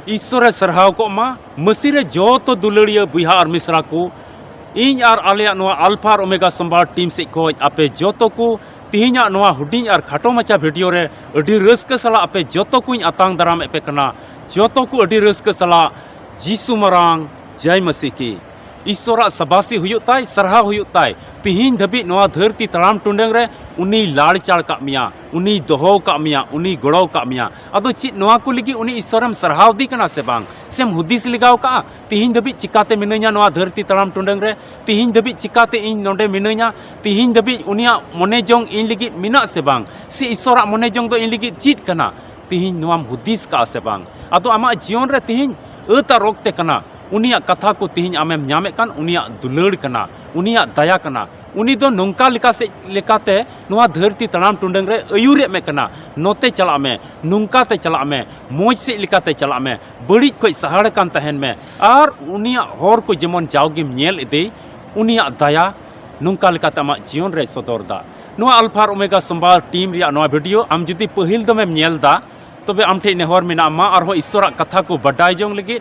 ईश्वरे सरहाव को मा मसीरे जोतो दुलड़िया बुहा और मिश्रा को इन और आलिया नोआ अल्फा और ओमेगा संभार टीम से खोज आपे जोतो को तिहिना नोआ हुडिंग और खाटो मचा वीडियो रे अडी रस्क सला आपे जोतो को आतांग दाराम एपे कना जोतो को अडी रस्क सला जीसु मरांग जय मसीह की ईश्वरा सबासी हुयुताय सरहा हुयुताय तिहिन धबी नोआ धरती तड़ाम टुंडंग रे उनी लाड़ चाड़ का मिया उनी दोहो का मिया उनी गड़ो का मिया अदो चित नोआ को लगी उनी ईश्वरम सरहाव दी कना से बांग सेम हुदिस लिगाव का तिहिन धबी चिकाते मिनैया नोआ धरती तड़ाम टुंडंग रे तिहिन धबी चिकाते इन नोंडे मिनैया तिहिन धबी उनिया मने जोंग इन लगी मिना से बांग से ईश्वरा मने जोंग दो इन लगी चित कना तिहिन नोआम हुदिस का से बांग अदो आमा जीवन रे तिहिन अता रोकते कना उनिया कथा को तिहिन आमेम ᱧᱟᱢᱮ कान उनिया दुलड़ कना उनिया दया कना उनी दो नोंका लिका से लेकाते नोआ धरती तड़ाम टुंडंग रे अयुरे में कना नोते चला में नुंका ते चला में मोज से लिकाते चला में बड़ी कोई सहाड़ कान तहन में और उनिया होर को जेमन जावगिम नेल इदे उनिया दया नुंका लिकाते आमा जीवन रे सदरदा नोआ अल्फा ओमेगा संभार टीम रिया नोआ वीडियो आम जुदी पहिल दमेम नेलदा तबे आम ठे नेहर मेना मा और ईश्वरा कथा को बडाय जोंग लगी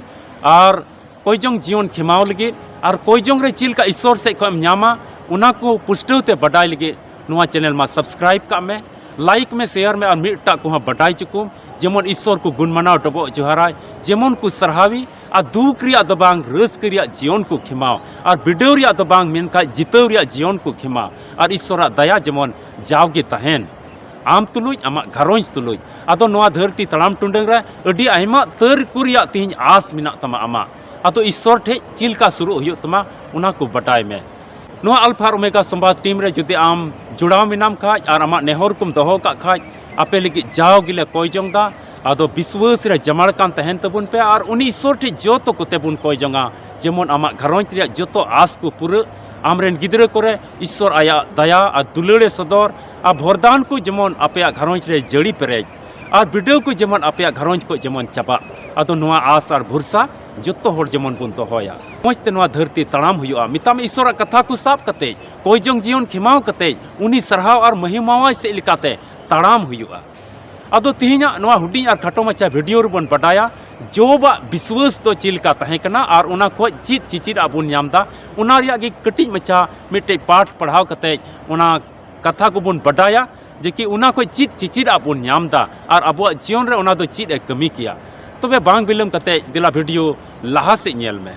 और कोई जोंग जीवन खेमाव लगे और कोई जोंग रे चिल का ईश्वर से को ᱧᱟᱢᱟ उना को पुष्टते बडाय लगे नुआ चैनल मा सब्सक्राइब का में लाइक में शेयर में और मिटा को बडाय चुकुम जेमन ईश्वर को गुण मनाव डबो जोहाराय जेमन को सरहावी और दुख रिया दबांग रस्क रिया जीवन को खेमाव और बिडव रिया दबांग मेनका जितव रिया जीवन को खेमाव और ईश्वरा दया जेमन जावगे तहन आम तुलुज आमा घरोंज तुलुज अदो नोआ धरती तड़ाम टुंडंग रे अडी आयमा तर कुरिया तिहिन आस मिना तमा आमा अतो ईश्वर ठे चिलका शुरू हुई तमा उना को बटाय में नोआ अल्फा ओमेगा संवाद टीम रे जुदे आम जुड़ाव मिनाम खाज और आमा नेहर कुम दोहो का खाज आपे लगी जाव गिले कोई जोंगा अदो विश्वास रे जमाड़ कान तहन तबुन पे और उनी ईश्वर ठे जोतो को तेबुन कोई जोंगा जेमन आमा घरोंज रे जोतो आस को पूरे आमरेन गिद्रे करे ईश्वर आया दया और दुलड़े सदर और भरदान को जेमन आपे घरोंज रे जड़ी पेरेज और वीडियो को जेमन आपे घरोंज को जेमन चापा अदो नोआ आस और भरसा जोतो होर जेमन बुन दोहोया मजते नोआ धरती तड़ाम हुआ मिताम ईश्वर कथा को साब कते कोई जोंग जीवन खेमाव कते उनी सरहाव और महिमावा से लिकाते तड़ाम हुआ अदो तिहिना नोआ हुडी और खाटो मचा वीडियो रुबन बडाया जोबा विश्वास तो चिलका तहे कना और उना को चित चिचिरा बुन ᱧᱟᱢदा उना रिया गे कटिज मचा मिटे पाठ पढ़ाव कते उना कथा को बुन बडाया जेकि उना को चित चिचिरा बुन ᱧामदा और अबो जीवन रे उना दो चित कमी किया तबे बांग बिलम कते दिला वीडियो लहा से नेल में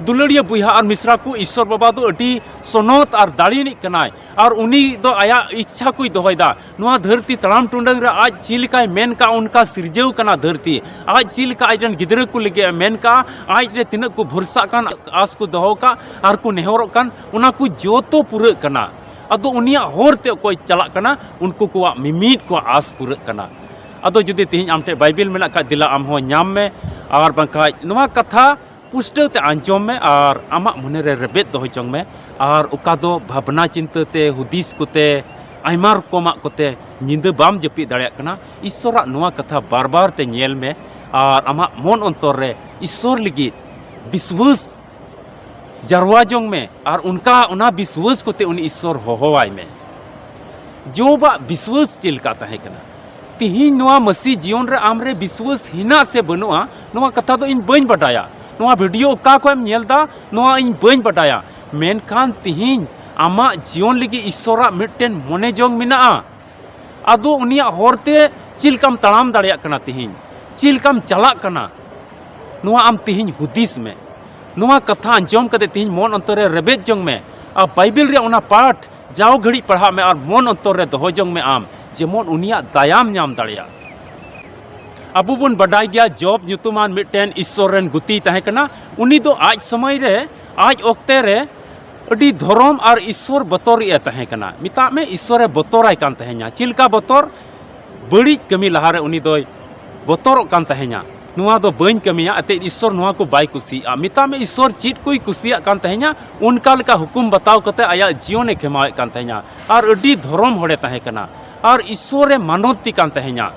दुलड़िया बुहा और मिश्रा को ईश्वर बाबा दो अटी सोनोत और दाड़ी निक कनाय और उनी दो आया इच्छा कोई दोहयदा नुआ धरती तड़ाम टुंडंग रे आज चिलकाय मेन का उनका सिरजेव कना धरती आज चिलका आजन गिदरे को लगे मेन का आज रे तिनक को भरसा कान आस को दोहो का और को नेहरो कान उना को जोतो पूरे कना अदो उनिया होरते कोई चला कना उनको को मिमीट को आस पूरे कना अदो जुदी तिहिन आमते बाइबल मेना का दिला आम हो ᱧᱟᱢ में और बंका नुआ कथा पुष्टते आंजोम में और आमा मने रे रेबेत दोहो जोंग में और उका दो भावना चिंताते हुदिस कोते आयमा रकमा कोते निंद बाम जपी दाड़िया कना ईश्वरा नुआ कथा बार बार ते नेल में और आमा मन अंतर रे ईश्वर लगी विश्वास जरवा जोंग में और उनका उना विश्वास कोते उन ईश्वर होहोवाय में जोबा विश्वास चिलका तहे कना तिहिन नुआ मसीह जीवन रे आमरे विश्वास हिना से बनुआ नुआ कथा दो इन बइन बडाया नोआ वीडियो का को नेलदा नोआ इन बइन बडाया मेनखान तिहिन आमा जीवन लगी ईश्वरा मिटन मने जोंग मिना अदो उनिया होरते चिलकम तड़ाम दाड़िया कना तिहिन चिलकम चला कना नोआ आम तिहिन हुदिस में नोआ कथा अंजोम कदे तिहिन मन अंतर रेबेत जोंग में आ बाइबल रे उना पाठ जाओ घड़ी पढ़ा में और मन अंतर रे दोहो जोंग में आम जेमन उनिया दयाम ᱧᱟᱢ दाड़िया अबू बन बडाय गया जॉब ᱧᱩᱛᱩᱢᱟᱱ मिटन ईश्वरन गुती तहे कना उनी दो आज समय रे आज ओक्ते रे अडी धर्म और ईश्वर बतोर तहे कना मिता में ईश्वर बतोराय कान तहे냐 चिलका बतोर बड़ी कमी लहारे उनी दो बतोर कान तहे냐 नुआ दो बइन कमिया अते ईश्वर नुआ को बाय कुसिया मिता में ईश्वर चीट कोई कुसिया कान तहे냐 उनका लका हुकुम बताव कते आया जीवन खेमाय कान तहे냐 और अडी धर्म होड़े तहे कना और ईश्वर मानवती कान तहे냐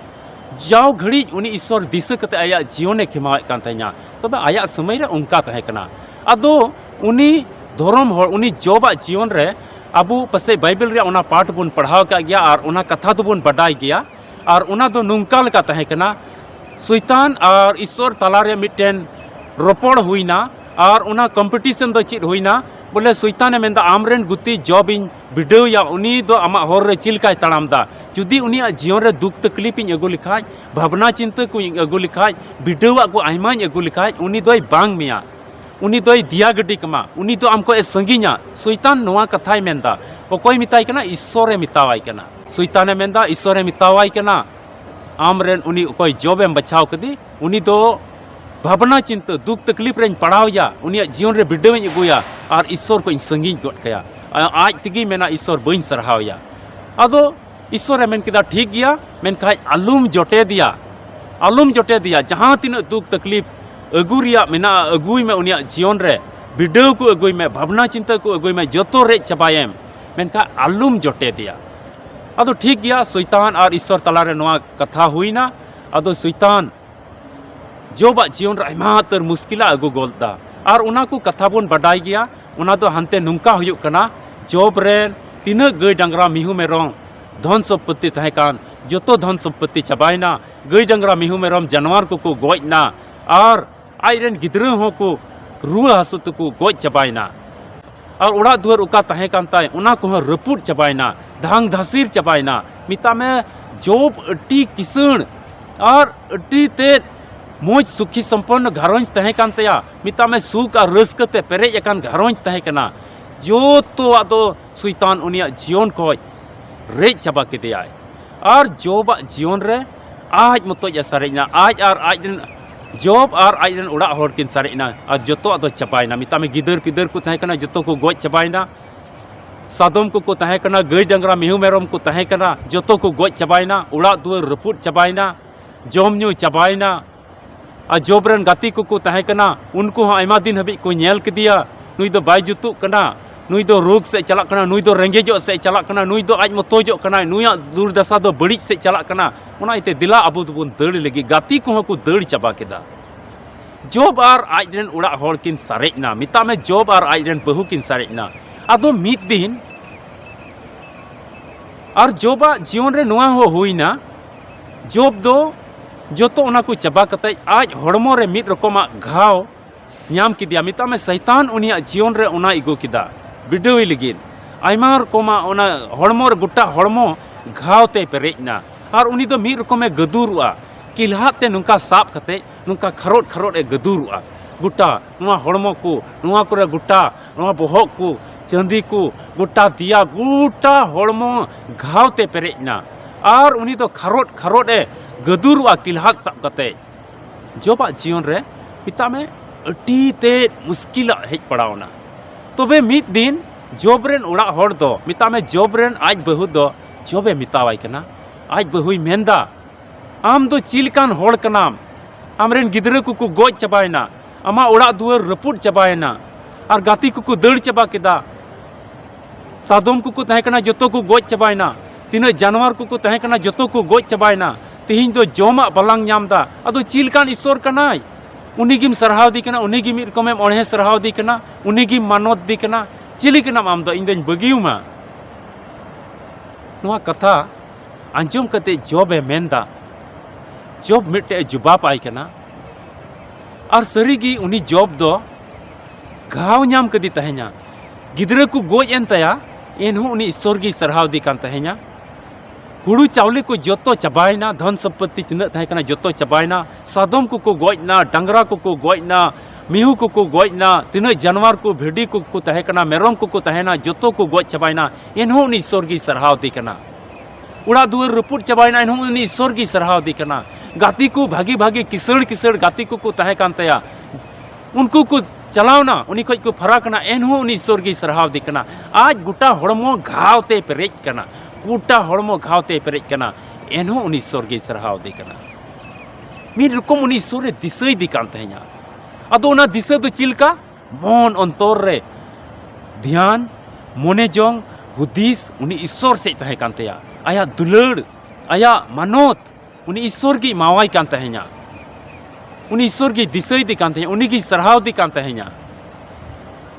जाओ घड़ी उनी ईश्वर दिशा कते आया जीवन खेमावे कान तहे냐 तबे आया समय रे उनका तहे कना अदो उनी धर्म हर उनी जॉब जीवन रे अबू पसे बाइबल रे ओना पाठ बन पढ़ाव का गया और ओना कथा तो बन बडाई गया और ओना दो नुंका लका तहे कना शैतान और ईश्वर तलारे मिटेन रोपड़ हुईना और ओना कंपटीशन दो चित हुईना बोले शैताने मेंदा आमरेन गुती जॉब इन बिडो या उनी दो आमा हर रे चिलकाय तड़ामदा जुदी उनी जीवन रे दुख तकलीफ इन अगु लिखाय भावना चिंता को इन अगु लिखाय बिडोवा को आयमा इन अगु लिखाय उनी दोय बांग मिया उनी दोय दिया गड्डी कमा उनी दो आमको ए संगीना शैतान नोआ कथाय मेंदा ओकोय मिताय कना ईश्वरे मितावाय कना शैताने मेंदा ईश्वरे मितावाय कना आमरेन उनी ओकोय जॉबेम बचाव कदी उनी दो भावना चिंता दुख तकलीफ रेन पड़ावया उनी जीवन रे बिडोवें अगुया और ईश्वर को संगीन गट कया आज तगी मेना ईश्वर बइन सरहावया अदो ईश्वर मेन किदा ठीक गया मेनखाय आलुम जोटे दिया जहाँ तीन दुख तकलीफ अगु रिया मेना अगुई में उनिया जीवन रे बिडो को अगुई में भावना चिंता को अगुई में जोतो रे चबायम मेनखा आलुम जोटे दिया अदो ठीक गया शैतान और ईश्वर तलारे नोआ कथा हुईना अदो शैतान जोबा जीवन रे आयमा तर मुश्किला अगु गोलता और उना को कथा बन बडाई गया उना दो हंते नुंका हुयुक कना जॉब रेन तीना गई डांगरा मिहु मेरम धन सम्पत्ति तहेकान जोतो धन सम्पत्ति चबायना गई डांगरा मिहु मेरम जानवर को गोजना और आइरेन गिद्रा हो को रुआ हसु को गोज चबायना और उड़ा दुआर उका तहेकान ताय उना को रपुट चबायना धांग धासिर चबायना मिता में जॉब अटी किसण और अटी ते मोज सुखी संपन्न घरोंज तहेकान तया मिता में सुख और रस्कते पेरेज अकान घरोंज तहेकना जो तो आदो शैतान उनिया जीवन को रेज चबा केदेयाय और जॉब जीवन रे आज मतो सरेजना आज और आज जॉब और आज उड़ा हर किन सरेजना और जोतो आदो चबायना मिता में गिदर पिदर को तहेकना जोतो को गोज चबायना सादम को तहेकना गई डांगरा मिहु मेरम को तहेकना जोतो को गोज चबायना उड़ा दुआर रपुट चबायना जम न्यू चबायना और जॉबरन गाती को तहेकना उनको आयमा दिन हबी को नेल कदिया नुई दो बाय जुतु कना नुई दो रोग से चला कना नुई दो रेंगेजो से चला कना नुई दो आज मतोजो कना नुया दुर्दशा दो बड़ी से चला कना उना इते दिला अबु दोबन दड़ लगी गाती को दड़ चबा केदा जॉब और आज रेन उड़ा हर किन सारेजना मिता में जॉब और आज रेन बहु किन सारेजना आदो मिद दिन और जॉबा जीवन रे नुआ हो हुईना जॉब दो जोतो उना को चबा कते आज हड़मो रे मिद रकमा घाव नाम किदिया मिता में शैतान उनिया जीवन रे उना इगो किदा बिडोई लगिन आयमा रकमा उना हड़मो रे गुटा हड़मो घाव ते पेरेजना और उनी दो मिद रकमे गदुरुआ किलहाते नुका साब कते नुका खरोट खरोट ए गदुरुआ गुटा नुआ हड़मो को नुआ करे गुटा नुआ बोहक को चांदी को गुटा दिया गुटा हड़मो घाव ते पेरेजना और उनी दो खरोट खरोट ए गदुरुआ किलहात साब कते जोबा जीवन रे पिता में अटी ते मुश्किल हेज पड़ावना तबे मिद दिन जॉबरेन उड़ा हर दो मिता में जॉबरेन आज बहु दो जॉबे मितावाय कना आज बहुई मेंदा आम दो चिलकान हड़ कनाम आमरेन गिदरा को गोज चबायना आमा उड़ा दुआर रपुट चबायना और गाती को दड़ चबा केदा सादम को तहेकना जोतो को गोज चबायना तीना जानवर को तहेकना जोतो को गोज चबायना तेहिं दो जमा बलांग नामदा अदो चिलकान ईश्वर कनाय उनीगिम सरहाव दी कना उनीगी मिद रकमेम ओढ़े सरहाव दी कना उनीगी मानत दी कना चिली कनाम आम दो इन दिन बगियुमा नोआ कथा आंजम कते जॉबे मेंदा जॉब मिटे जुबाब आय कना और सरीगी उनी जॉब दो घाव नाम कदी तहेना गिदरा को गोज एन तया एनहु उनी ईश्वर गी सरहाव दी कान तहेना हुड़ू चावले को जोतो चबायना धन सम्पत्ति तिना तहेकना जोतो चबायना सादम को गोजना डांगरा को गोजना मिहू को गोजना तिना जानवर को भेड़ी को तहेकना मेरम को तहेना जोतो को गोज चबायना एनहु उनी ईश्वर गी सरहाव दी कना उड़ा दुआर रपुट चबायना एनहु उनी ईश्वर गी सरहाव दी कना गाती को भागी भागी किसड़ किसड़ गाती को तहेकान तया उनको को चलावना उनी खज को फराकना एनहु उनी ईश्वर गी सरहाव दी कना आज गोटा हड़मो घाव ते पेरेज कना गोटा हड़मो घाव ते पेरेज कना एनहु उनी ईश्वर गी सरहाव दी कना मिद रकम उनी ईश्वर दिसई दी कान तहेना अदो उना दिसा दो चिलका मन अंतर रे ध्यान मने जोंग हुदिस उनी ईश्वर से तहे कान तया आया दुलड़ आया मानत उनी ईश्वर गी मावाई कान तहेना उनी ईश्वर गी दिसई दी कान तहेना उनी गी सरहाव दी कान तहेना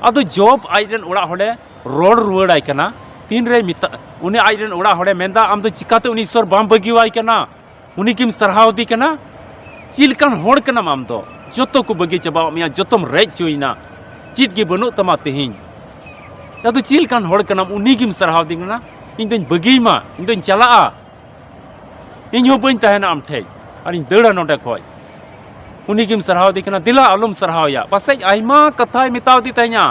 अदो जॉब आइरेन ओड़ा होड़े रोड रुवाड़ाई कना तीन रे मिता उनी आइरेन ओड़ा होड़े मेंदा आम दो चिकाते उनी ईश्वर बाम बगिवाई कना उनी किम सरहाव दी कना चिलकान होड़ कना आम दो जोतो को बगी चबाव मिया जोतोम रेज चुइना चीज गे बनु तमा तेहिं अदो चिलकान होड़ कना उनी किम सरहाव दी कना इन दोन बगी मा इन दोन चला इन हो बइन तहना आम ठे और इन दड़ा नोडे खोय उनी किम सरहाव दी कना दिला आलुम सरहाव या पासे आइमा कथाय मिताव दी तहना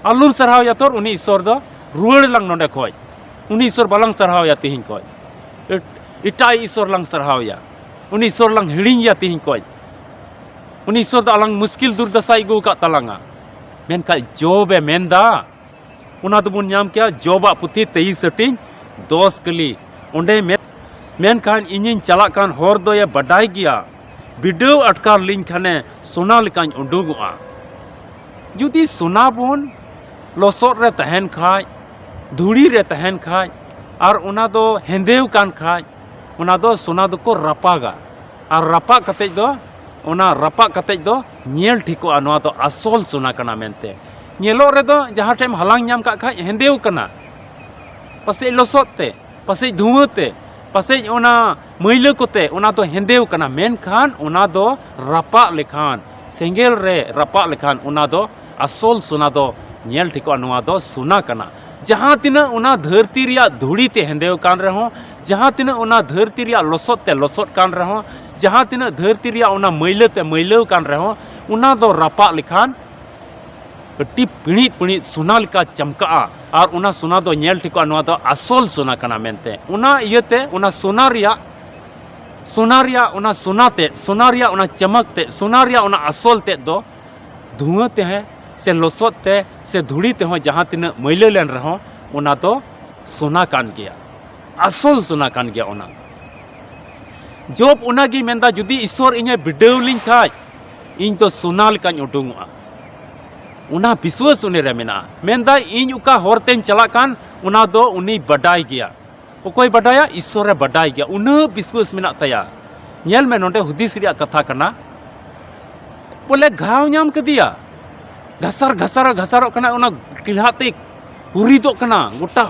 आलुम सरहाव या तोर उनी ईश्वर दो रुवाड़ लंग नोडे खोय उनी ईश्वर बालंग सरहाव या तेहिं खोय इटाई ईश्वर लंग सरहाव या उनी ईश्वर लंग हिड़िंग या तेहिं खोय उनी ईश्वर दो अलंग मुश्किल दुर्दशा इगु का तलांगा मेनका जॉब मेंदा उना दोबुन नाम क्या जॉबा पुथी 23 हटिंग 10 कली ओंडे मेनखान इनिन चला कान होर दो या बडाई गया बिडव अटकार लिंग खाने सोना लिकान उडुगुआ जुदी सोना बोन लसोट रे तहन खाय धुड़ी रे तहन खाय और उना दो हेंदेव कान खाय उना दो सोना दो को रपागा और रपा कते दो उना रपा कते दो नेल ठिकोआ नोआ दो असोल सोना कना मेनते नेलो रे दो जहां टेम हलांग नाम का खाय हेंदेव कना पसे लसोट ते पसे धुआं ते पसे उना मैला कोते उना दो हेंदेव कना मेनखान उना दो रपा लेखान सेंगेल रे रपा लेखान उना दो असोल सोना दो नेल ठिकोआ नोआ दो सोना कना जहां तिना उना धरती रिया धुड़ी ते हेंदेव कान रहो जहां तिना उना धरती रिया लसोट कान रहो जहां तिना धरती रिया उना मैला ते मैला कान रहो उना दो रपा लेखान अटी पिणी पिणी सोना लिका चमका और उना सोना दो नेल ठिकोआ नोआ दो असोल सोना कना मेनते उना इयते उना सोना रिया उना सोना रिया उना चमक ते सोना रिया उना असोल ते दो धुआं ते है से लसोट ते से धुड़ी ते हो जहां तिना मैला लेन रहो उना दो सोना कान गया असोल सोना कान गया उना जॉब उना गी मेंदा जुदी ईश्वर इने बिडव लिंग खाय इन तो सोना लिकान उडुंगआ उना विश्वास उनी रे मेना मेंदा इन उका होरतेन चला कान उना दो उनी बडाई गया ओकोय बडाया ईश्वर रे बडाई गया उना विश्वास मेना तया नेल में नोंडे हुदिस रिया कथा कना बोले घाव नाम कदिया घसार कना उना किलाते हुरिदो कना गोटा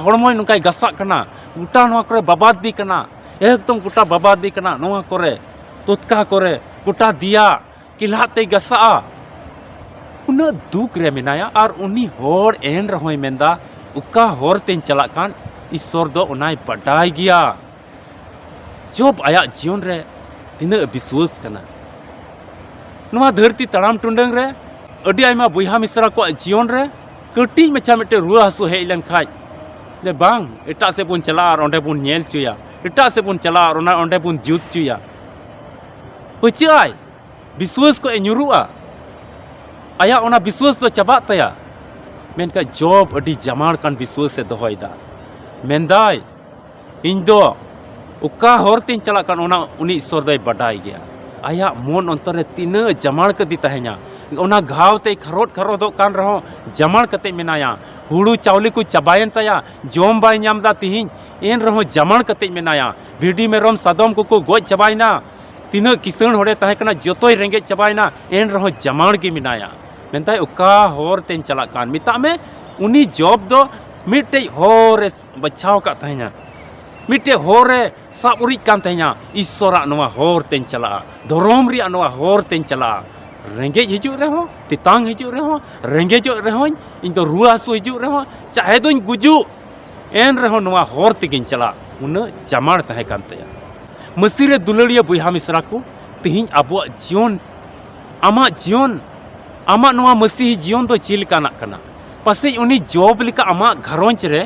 हड़मो नुकाय गसा कना गोटा नोआ करे बाबादी कना एकदम गोटा बाबादी कना नोआ करे तोतका करे गोटा दिया किलाते गसा उना दुख रे मेनाया और उनी होर एन रहोय मेंदा उका होर तेन चला कान ईश्वर दो उनाय बडाई गया जॉब आया जीवन रे तिना विश्वास कना नोआ धरती तड़ाम टुंडंग रे अडी आयमा बुहा मिश्रा को जीवन रे कटी मचा मिटे रुआ हसु हेज लेन खाय दे बांग एटा से बुन चला और ओंडे बुन नेल चुया एटा से बुन चला और ओंडे बुन जुत चुया पचाय विश्वास को एनुरुआ आया ओना विश्वास तो चबा तया मेनका जॉब अडी जमाड़ कान विश्वास से दोहयदा मेंदाय इन दो उका होरतिन चला कान ओना उनी ईश्वर दय बडाई गया आया मन अंतर रे तीना जमाड़ कदी तहना ओना घाव ते खरोद कान रहो जमाड़ कते मेनाया हुड़ू चावली को चबायन तया जोम बाय नामदा तिहिं एन रहो जमाड़ कते मेनाया भिडी मेरम सादम को गोज चबायना तीना किसान होड़े तहे कना जोतोय रेंगे चबायना एन रहो जमाड़ गे मेनाया मेनताय उका होर तेन चला कान मिता में उनी जॉब दो मिटे होर बचाव का तहना मिटे होरे साब उरिज कान तहना ईश्वरा नोआ होर तेन चला धर्म रिया नोआ होर तेन चला रेंगे हिजु रहो तितांग हिजु रहो रेंगे जो रहो इन तो रुआ हसु हिजु रहो चाहे दों गुजु एन रहो नोआ होर तेगिन चला उन जमाड़ तहे कान तया मसीरे दुलड़िया बुहा मिश्रा को तिहिं आबो जीवन आमा नोआ मसीही जीवन दो चिल काना कना पासे उनी जॉब लिका आमा घरोंच रे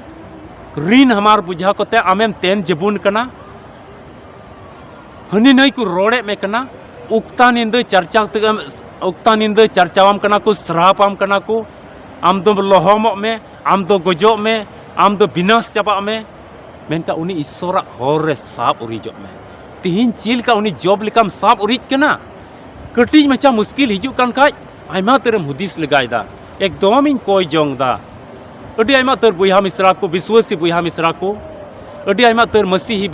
ऋण हमार बुझा कोते आमेम तेन जबुन कना हनी नई को रोड़े में कना उक्ता निंद चर्चावाम कना को श्रापाम कना को आम दो लोहमों में आम दो गजो में आम दो विनाश चाबा में मेनका उनी ईश्वरा होर रे साब उरिजो में तिहिं चिल का उनी जॉब लिकाम साब उरिज कना कटिज मचा मुश्किल हिजु कान खाय आयमा तेरम हुदिस लगायदा एकदम इन कोई जोंगदा अडी आयमा तर बुहा मिश्रा को विश्वासी बुहा मिश्रा को अडी आयमा तर मसीही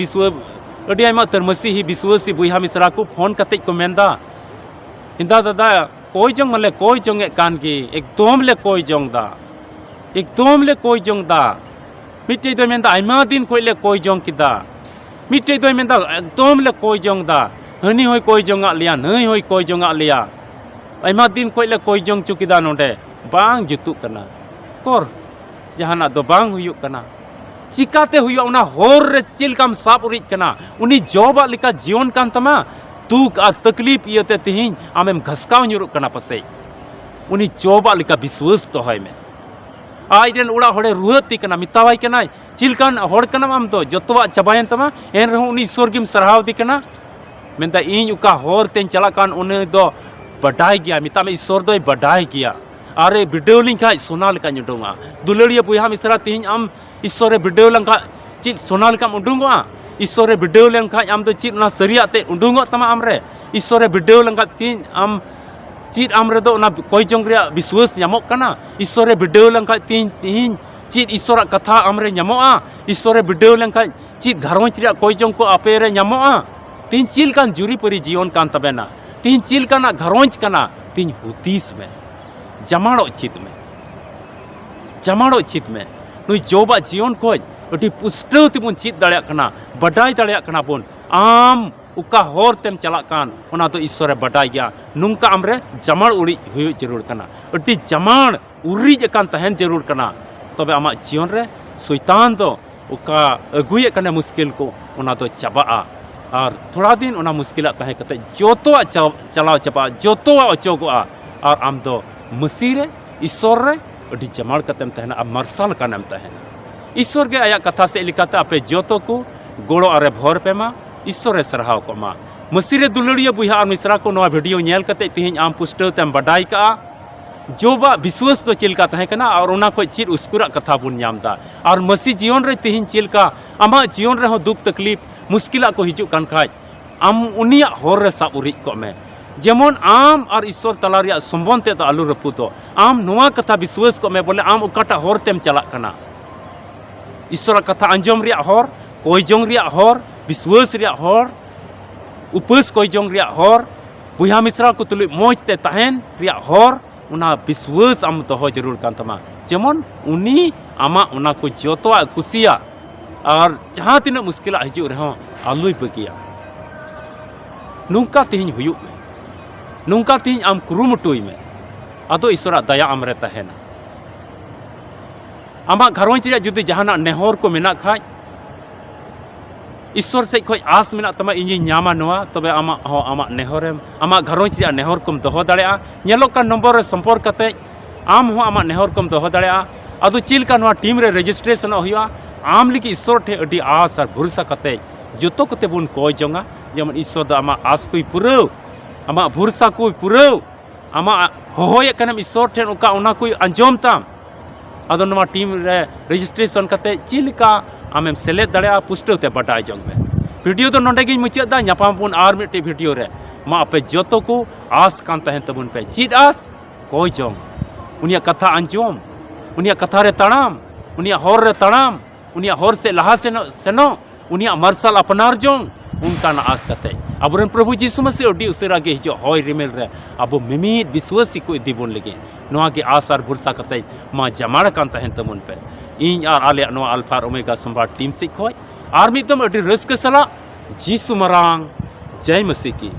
विश्वासी बुहा मिश्रा को फोन कते को मेंदा इंदा दादा कोई जोंग मले कोई जोंगे कान की एकदम ले कोई जोंग दा मिट्टी दो मेंदा आइमा दिन कोई ले कोई जोंग किदा मिट्टी दो मेंदा एकदम ले कोई जोंग दा हनी होई कोई जोंगा लिया नई होई कोई जोंगा लिया आइमा दिन कोई ले कोई जोंग चुकिदा नोडे बांग जुतु कना कोर जहाना दो बांग हुयुक कना चिकाते हुयुक उना होर रे चिलकाम साब उरिज कना उनी जॉबा लिका जीवन कान तमा दुख और तकलीफ इयते तिहिं आमेम घसकाव nyuruk कना पसे उनी जॉबा लिका विश्वास दोहय में आइरेन उड़ा होड़े रुहती कना मितावाई कना चिलकान होड़ कना आम दो जतवा चाबायन तमा एन रहो उनी ईश्वर गिम सरहाव दी कना मेंदा इन उका होर तेन चला कान उने दो बडाई गया मिता में ईश्वर दोय बडाई गया अरे भिडियो लिंखा सोना लेका उडुंगा दुलड़िया बुया मिसरा तिहिं आम ईश्वरे भिडियो लंका चित सोना लेका उडुंगा ईश्वरे भिडियो लंका आम दो चित ना सरिया ते उडुंगो तमा आमरे ईश्वरे भिडियो लंका तिन आम चित आमरे दो ना कोई जोंग रे विश्वास ᱧᱟᱢᱚᱜ कना ईश्वरे भिडियो लंका तिन चित ईश्वरा कथा आमरे ᱧᱟᱢᱚᱜᱼᱟ ईश्वरे भिडियो लंका चित घरवंच रे कोई जोंग को आपे रे ᱧᱟᱢᱚᱜᱼᱟ तीन चिल कान जुरी परी जीवन कान तबेना तीन चिल काना घरवंच कना तीन हुतीस में जमाड़ो चित में नुई जोबा जीवन खोज अटी पुष्टव तिबुन चित दाड़िया कना बडाई दाड़िया कना बुन आम उका होर तेम चला कान ओना तो ईश्वरे बडाई गया नुंका आमरे जमाड़ उड़ी हुई जरूर कना अटी जमाड़ उरीज कान तहन जरूर कना तबे आमा जीवन रे शैतान दो उका अगुये कने मुश्किल को ओना तो चाबाआ और थोड़ा दिन ओना मुश्किला तहे कते जोतोआ चलाव चाबा जोतोआ अचोगोआ और आम दो मसीह रे ईश्वर रे अटी जमाड़ कतेम तहना अब मरसाल कानेम तहना ईश्वर के आया कथा से लिखाते आपे जोतो को गोड़ो अरे भोर पे मा ईश्वर रे सरहाव को मा मसीह रे दुलड़िया बुहा और मिश्रा को नवा वीडियो नेल कते तिहिं आम पुष्टव तेम बडाई का जोबा विश्वास तो चिलका तहे कना और ओना को चिर उसकुरा कथा बुन ᱧᱟᱢदा और मसीह जीवन रे तिहिं चिलका आमा जीवन रे हो दुख तकलीफ मुश्किला को हिजु कान खाय आम उनिया होर रे साब उरिज को में जेमन आम और ईश्वर तला रिया संबंध ते तो आलू रपुतो आम नोआ कथा विश्वास को में बोले आम उकाटा होर तेम चला कना ईश्वर कथा अंजम रिया होर कोई जोंग रिया होर विश्वास रिया होर उपास कोई जोंग रिया होर बुहा मिश्रा को तुलु मोज ते तहन रिया होर उना विश्वास आम तो हो जरूर कान तमा जेमन उनी आमा उना को जोतोआ कुसिया और जहाँ तिना मुश्किला हिजु रहो आलुई बगिया नुंका तिहिं हुयुग में नुंका तिहिं आम कुरुमुटुई में अदो ईश्वरा दया आमरे तहना आमा घरवंच रे जुदी जहाना नेहर को मेना खाय ईश्वर से खोज आस मेना तमा इᱧ ᱧᱟᱢᱟ नोआ तबे आमा हो आमा नेहरम आमा घरवंच रे नेहर कोम दोहो दाड़ेया ñeloक का नंबर रे संपर्क कते आम हो आमा नेहर कोम दोहो दाड़ेया अदो चिलका नोआ टीम रे रजिस्ट्रेशन हुआ आम लिकी ईश्वर ठे अडी आस और भरोसा कते जोतो कते बुन कोय जोंगा जेमन ईश्वर द आमा आस कोई पुरव आमा भरोसा कोई पुरव आमा होय कनम ईश्वर ठे उका उना कोई अंजोम ताम अदो नोआ टीम रे रजिस्ट्रेशन कते चिलका आमेम सेलेद दाड़ेया पुष्टव ते बटाय जोंग में वीडियो तो नोंडे गिन मुचादा ᱧᱟᱯᱟᱢ पुन आर मिट्टी वीडियो रे मा आपे जोतो को आस कान तहन तबुन पे चिद आस कोई जोंग उनिया कथा अंजोम उनिया कथा रे तड़ाम उनिया होर रे तड़ाम उनिया होर से लहा सेनो उनिया मरसल अपनार जोंग उनका ना आस कते अबरन प्रभु यीशु मसीह अडी उसेरा गे हिजो होय रिमेल रे अब मिमिद विश्वासी को इदीबुन लगे नोआ के आस और भरोसा कते मा जमाड़ कान तहन तबुन पे इन और आले नोआ अल्फा और ओमेगा सम्राट टीम से खोय और मिदम अडी रस्क सला जीसु मरांग जय मसीह की